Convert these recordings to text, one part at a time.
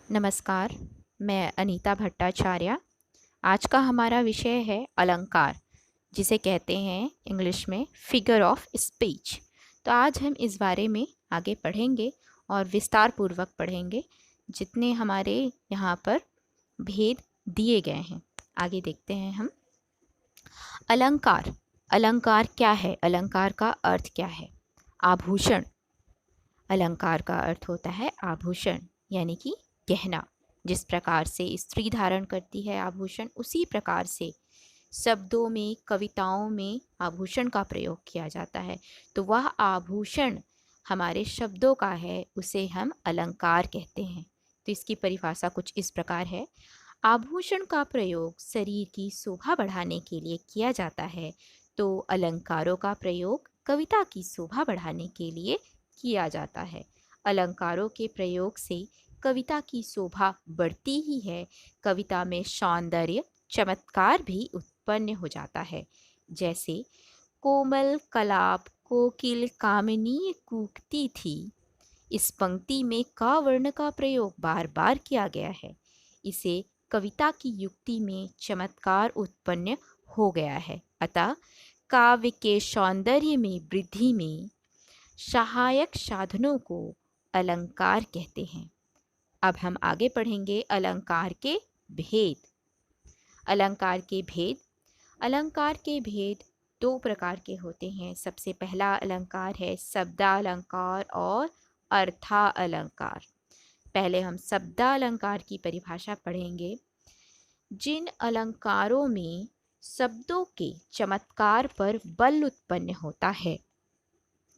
नमस्कार, मैं अनीता भट्टाचार्य। आज का हमारा विषय है अलंकार, जिसे कहते हैं इंग्लिश में फिगर ऑफ स्पीच। तो आज हम इस बारे में आगे पढ़ेंगे और विस्तार पूर्वक पढ़ेंगे, जितने हमारे यहाँ पर भेद दिए गए हैं। आगे देखते हैं हम। अलंकार। अलंकार क्या है? अलंकार का अर्थ क्या है? आभूषण। अलंकार का अर्थ होता है आभूषण, यानी कि गहना। जिस प्रकार से स्त्री धारण करती है आभूषण, उसी प्रकार से शब्दों में, कविताओं में आभूषण का प्रयोग किया जाता है। तो वह आभूषण हमारे शब्दों का है, उसे हम अलंकार कहते हैं। तो इसकी परिभाषा कुछ इस प्रकार है। आभूषण का प्रयोग शरीर की शोभा बढ़ाने के लिए किया जाता है, तो अलंकारों का प्रयोग कविता की शोभा बढ़ाने के लिए किया जाता है। अलंकारों के प्रयोग से कविता की शोभा बढ़ती ही है, कविता में सौंदर्य, चमत्कार भी उत्पन्न हो जाता है। जैसे कोमल कलाप कोकिल कामिनी कूकती थी, इस पंक्ति में क वर्ण का प्रयोग बार बार किया गया है। इसे कविता की युक्ति में चमत्कार उत्पन्न हो गया है। अतः काव्य के सौंदर्य में वृद्धि में सहायक साधनों को अलंकार कहते हैं। अब हम आगे पढ़ेंगे अलंकार के भेद। अलंकार के भेद। अलंकार के भेद दो प्रकार के होते हैं। सबसे पहला अलंकार है शब्दालंकार और अर्थालंकार। पहले हम शब्दालंकार की परिभाषा पढ़ेंगे। जिन अलंकारों में शब्दों के चमत्कार पर बल उत्पन्न होता है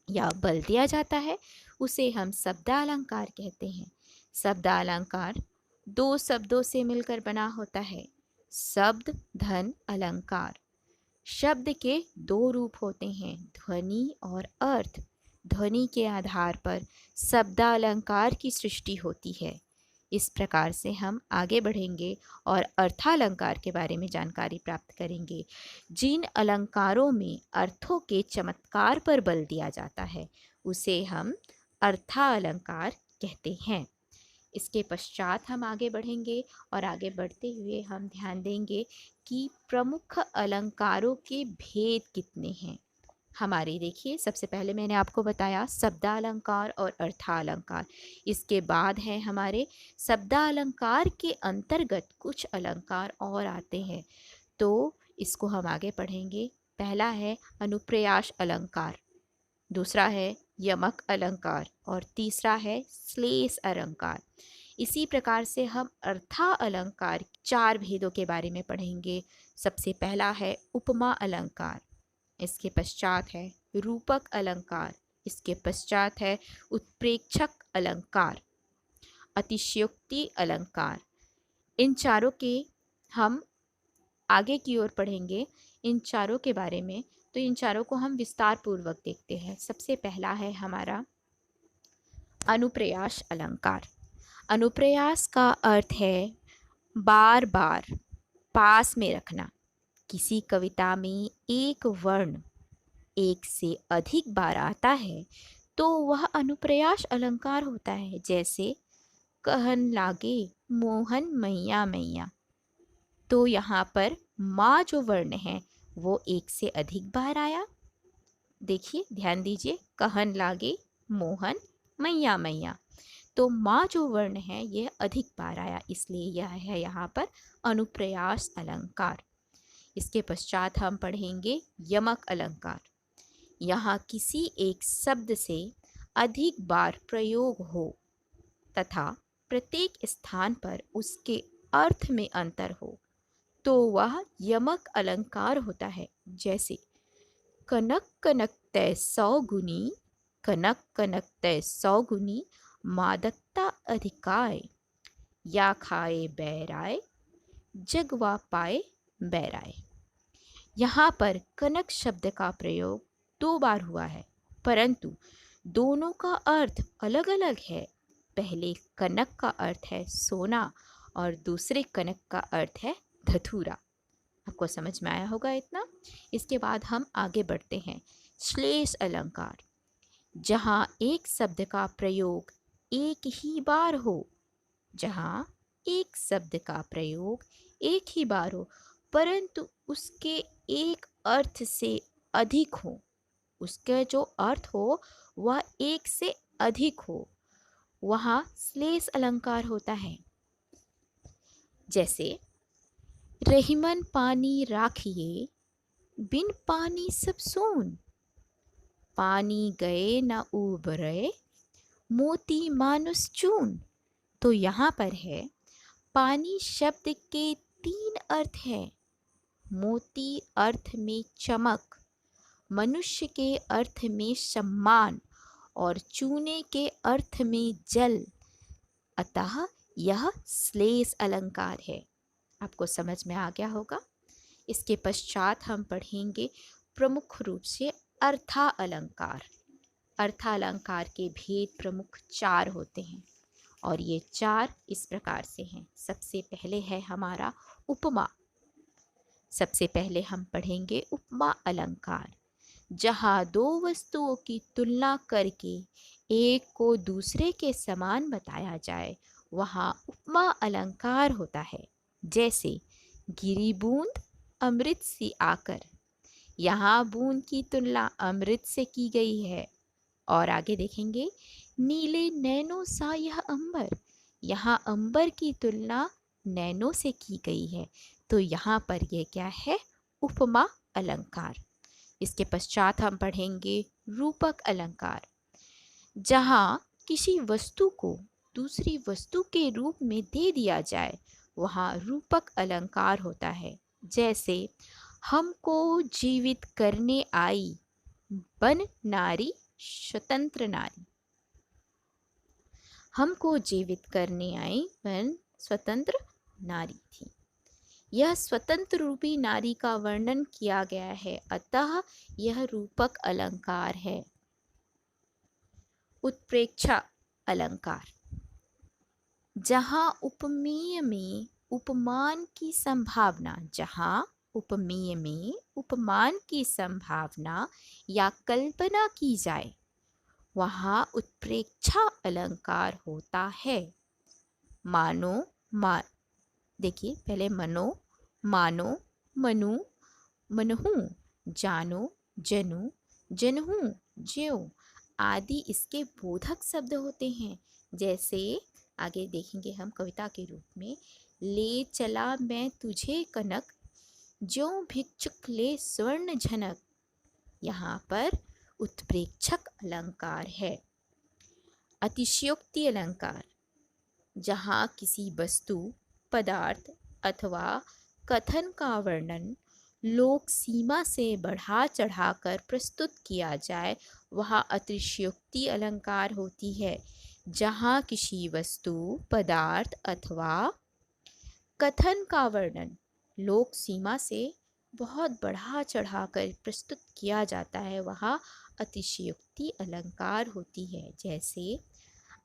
या बल दिया जाता है, उसे हम शब्दालंकार कहते हैं। शब्दालंकार दो शब्दों से मिलकर बना होता है। शब्द धन अलंकार। शब्द के दो रूप होते हैं, ध्वनि और अर्थ। ध्वनि के आधार पर शब्दालंकार की सृष्टि होती है। इस प्रकार से हम आगे बढ़ेंगे और अर्थालंकार के बारे में जानकारी प्राप्त करेंगे। जिन अलंकारों में अर्थों के चमत्कार पर बल दिया जाता है, उसे हम अर्थालंकार कहते हैं। इसके पश्चात हम आगे बढ़ेंगे और आगे बढ़ते हुए हम ध्यान देंगे कि प्रमुख अलंकारों के भेद कितने हैं। हमारे देखिए, सबसे पहले मैंने आपको बताया शब्दालंकार और अर्थालंकार। इसके बाद है हमारे शब्दालंकार के अंतर्गत कुछ अलंकार और आते हैं, तो इसको हम आगे पढ़ेंगे। पहला है अनुप्रेयास अलंकार, दूसरा है यमक अलंकार और तीसरा है श्लेष अलंकार। इसी प्रकार से हम अर्था अलंकार चार भेदों के बारे में पढ़ेंगे। सबसे पहला है उपमा अलंकार, इसके पश्चात है रूपक अलंकार, इसके पश्चात है उत्प्रेक्षक अलंकार, अतिशयोक्ति अलंकार। इन चारों के हम आगे की ओर पढ़ेंगे, इन चारों के बारे में। तो इन चारों को हम विस्तार पूर्वक देखते हैं। सबसे पहला है हमारा अनुप्रेयास अलंकार। अनुप्रेयास का अर्थ है बार बार पास में रखना। किसी कविता में एक वर्ण एक से अधिक बार आता है, तो वह अनुप्रेयास अलंकार होता है। जैसे कहन लागे मोहन मैया मैया, तो यहाँ पर माँ जो वर्ण है वो एक से अधिक बार आया। देखिए, ध्यान दीजिए, कहन लागे मोहन मैया मैया, तो माँ जो वर्ण है यह अधिक बार आया, इसलिए यह है यहाँ पर अनुप्रेयास अलंकार। इसके पश्चात हम पढ़ेंगे यमक अलंकार। यहाँ किसी एक शब्द से अधिक बार प्रयोग हो तथा प्रत्येक स्थान पर उसके अर्थ में अंतर हो, तो वह यमक अलंकार होता है। जैसे कनक कनक तय सौगुनी, कनक कनक तय सौगुनी, मादकता अधिकाय, या खाए बैराय, जगवा पाए बैराय। यहाँ पर कनक शब्द का प्रयोग दो बार हुआ है, परंतु दोनों का अर्थ अलग अलग है। पहले कनक का अर्थ है सोना और दूसरे कनक का अर्थ है धतूरा। आपको समझ में आया होगा इतना। इसके बाद हम आगे बढ़ते हैं। श्लेष अलंकार, जहाँ एक शब्द का प्रयोग एक ही बार हो, जहाँ एक शब्द का प्रयोग एक ही बार हो परंतु उसके एक अर्थ से अधिक हो, उसका जो अर्थ हो वह एक से अधिक हो, वहाँ श्लेष अलंकार होता है। जैसे रहीमन पानी राखिए, बिन पानी सब सून, पानी गए न उबरे, मोती मानुस चून। तो यहाँ पर है पानी शब्द के 3 अर्थ हैं। मोती अर्थ में चमक, मनुष्य के अर्थ में सम्मान और चूने के अर्थ में जल। अतः यह श्लेष अलंकार है। आपको समझ में आ गया होगा। इसके पश्चात हम पढ़ेंगे प्रमुख रूप से अर्था अलंकार। अर्था अलंकार के भेद प्रमुख 4 होते हैं और ये 4 इस प्रकार से हैं। सबसे पहले है हमारा उपमा। सबसे पहले हम पढ़ेंगे उपमा अलंकार। जहाँ 2 वस्तुओं की तुलना करके एक को दूसरे के समान बताया जाए वहाँ उपमा अलंकार होता है। जैसे गिरी बूंद अमृत सी आकर, यहाँ बूंद की तुलना अमृत से की गई है। और आगे देखेंगे नीले नैनों सा यह अंबर, यहाँ अंबर की तुलना नैनों से की गई है। तो यहाँ पर यह क्या है? उपमा अलंकार। इसके पश्चात हम पढ़ेंगे रूपक अलंकार। जहाँ किसी वस्तु को दूसरी वस्तु के रूप में दे दिया जाए वहाँ रूपक अलंकार होता है। जैसे हमको जीवित करने आई, बन नारी स्वतंत्र नारी। हमको जीवित करने आई बन स्वतंत्र नारी थी। यह स्वतंत्र रूपी नारी का वर्णन किया गया है, अतः यह रूपक अलंकार है। उत्प्रेक्षा अलंकार। जहाँ उपमेय में उपमान की संभावना, जहाँ उपमेय में उपमान की संभावना या कल्पना की जाए वहाँ उत्प्रेक्षा अलंकार होता है। मानो देखिए पहले मनो, मानो, मनु, मनहु, जानो, जनु, जनहु, ज्यों आदि इसके बोधक शब्द होते हैं। जैसे आगे देखेंगे हम कविता के रूप में, ले चला मैं तुझे कनक, ज्यों भिक्षुक ले स्वर्ण झनक। यहाँ पर उत्प्रेक्षक अलंकार है। अतिशयोक्ति अलंकार। जहाँ किसी वस्तु, पदार्थ अथवा कथन का वर्णन लोक सीमा से बढ़ा चढ़ाकर प्रस्तुत किया जाए वहाँ अतिशयोक्ति अलंकार होती है। जहाँ किसी वस्तु, पदार्थ अथवा कथन का वर्णन लोक सीमा से बहुत बढ़ा चढ़ाकर प्रस्तुत किया जाता है वहाँ अतिशयोक्ति अलंकार होती है। जैसे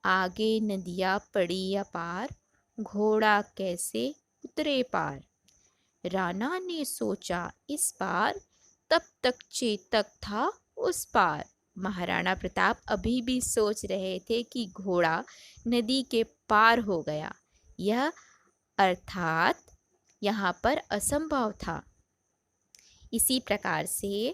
आगे नदियाँ पड़ी अपार, घोड़ा कैसे उतरे पार। राणा ने सोचा इस पार, तब तक चेतक था उस पार। महाराणा प्रताप अभी भी सोच रहे थे कि घोड़ा नदी के पार हो गया। यह अर्थात यहाँ पर असंभव था। इसी प्रकार से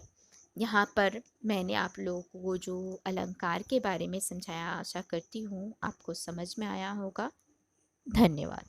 यहाँ पर मैंने आप लोगों को जो अलंकार के बारे में समझाया, आशा करती हूँ आपको समझ में आया होगा। धन्यवाद।